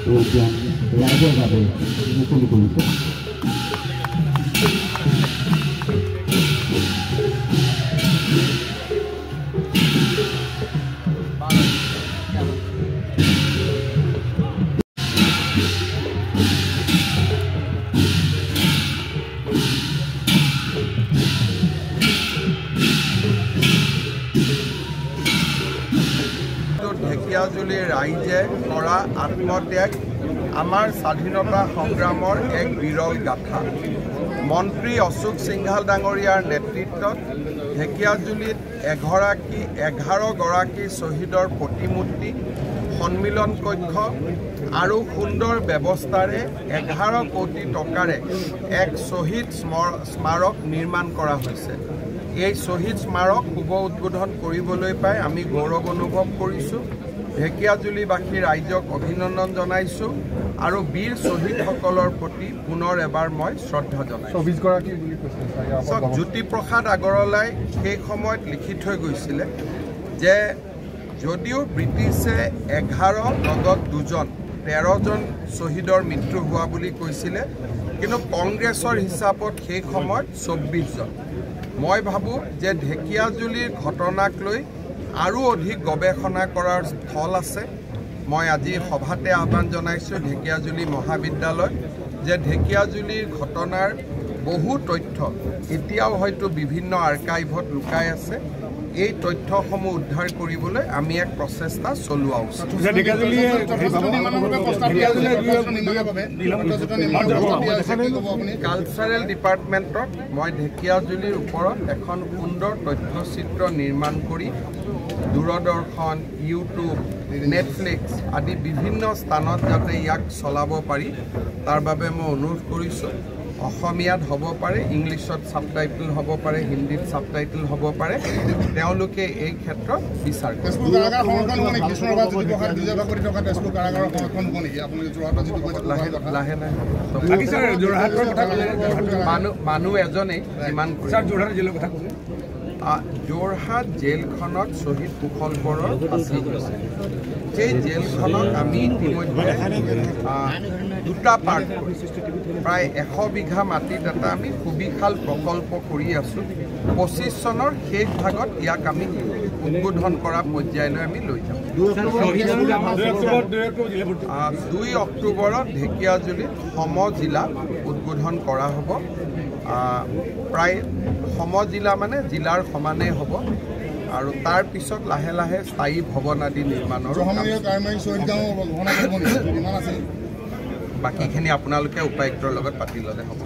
ৰাইজৰ বাবে মুকলি কৰিছে। ঢেকিয়াজুলিৰ ৰাইজে কৰা আত্মত্যাগ আমাৰ স্বাধীনতা সংগ্ৰামৰ এক বিৰল গাথা। মন্ত্ৰী অশোক সিংঘাল ডাঙৰীয়াৰ নেতৃত্বত ঢেকিয়াজুলিত 11 গৰাকী শ্বহীদৰ প্ৰতিমূৰ্তি, সন্মিলন কক্ষ আৰু সুন্দৰ ব্যৱস্থাৰে 11 কোটি টকাৰে এক শ্বহীদ স্মাৰক নিৰ্মাণ কৰা হৈছে। এই শ্বহীদ স্মাৰক শুভ উদ্বোধন কৰিবলৈ পাই আমি গৌৰৱ অনুভৱ কৰিছোঁ। ঢেকিয়াজুলিবাসী ৰাইজক অভিনন্দন জনাইছোঁ আৰু বীৰ শ্বহীদসকলৰ প্ৰতি পুনৰ এবাৰ মই শ্ৰদ্ধা জনাইছোঁ। 24 গৰাকী বুলি কৈছে জ্যোতিপ্ৰসাদ আগৰৱালাই সেই সময়ত লিখি থৈ গৈছিলে যে যদিও ব্ৰিটিছে 11 লগত 2জন 13জন শ্বহীদৰ মৃত্যু হোৱা বুলি কৈছিলে, কিন্তু কংগ্ৰেছৰ হিচাপত সেই সময়ত 24জন। মই ভাবোঁ যে ঢেকিয়াজুলিৰ ঘটনাক লৈ আৰু অধিক গৱেষণা কৰাৰ স্থল আছে। মই আজি সভাতে আহ্বান জনাইছোঁ ঢেকিয়াজুলি মহাবিদ্যালয় যে ঢেকিয়াজুলিৰ ঘটনাৰ বহু তথ্য এতিয়াও হয়তো বিভিন্ন আৰ্কাইভত লুকাই আছে। এই তথ্যসমূহ উদ্ধাৰ কৰিবলৈ আমি এক প্ৰচেষ্টা চলোৱা উচিত। কালচাৰেল ডিপাৰ্টমেণ্টত মই ঢেকিয়াজুলিৰ ওপৰত এখন সুন্দৰ তথ্যচিত্ৰ নিৰ্মাণ কৰি দূৰদৰ্শন, ইউটিউব, নেটফ্লিক্স আদি বিভিন্ন স্থানত যাতে ইয়াক চলাব পাৰি তাৰ বাবে মই অনুৰোধ কৰিছোঁ। অসমীয়াত হ'ব পাৰে, ইংলিছত ছাবটাইটেল হ'ব পাৰে, হিন্দীত ছাবটাইটেল হ'ব পাৰে, তেওঁলোকে এই ক্ষেত্ৰত বিচাৰ কৰে। লাহে লাহে মানুহ এজনেই যিমান যোৰহাট জেলখনত শ্বহীদ কুশল বৰৰ ফাঁচি হৈছে। সেই জেলখনত আমি ইতিমধ্যে 2টা পাৰ্ট প্ৰায় 100 বিঘা মাটিত এটা আমি সুবিশাল প্ৰকল্প কৰি আছোঁ। 25 চনৰ শেষ ভাগত ইয়াক আমি উদ্বোধন কৰা পৰ্যায়লৈ আমি লৈ যাম। 2 অক্টোবৰত ঢেকিয়াজুলিত সমজিলা উদ্বোধন কৰা হ'ব। প্ৰায় সমজিলা মানে জিলাৰ সমানেই হ'ব আৰু তাৰ পিছত লাহে লাহে স্থায়ী ভৱন আদি নিৰ্মাণৰ বাকীখিনি আপোনালোকে উপায়ুক্তৰ লগত পাতি ল'লে হ'ব।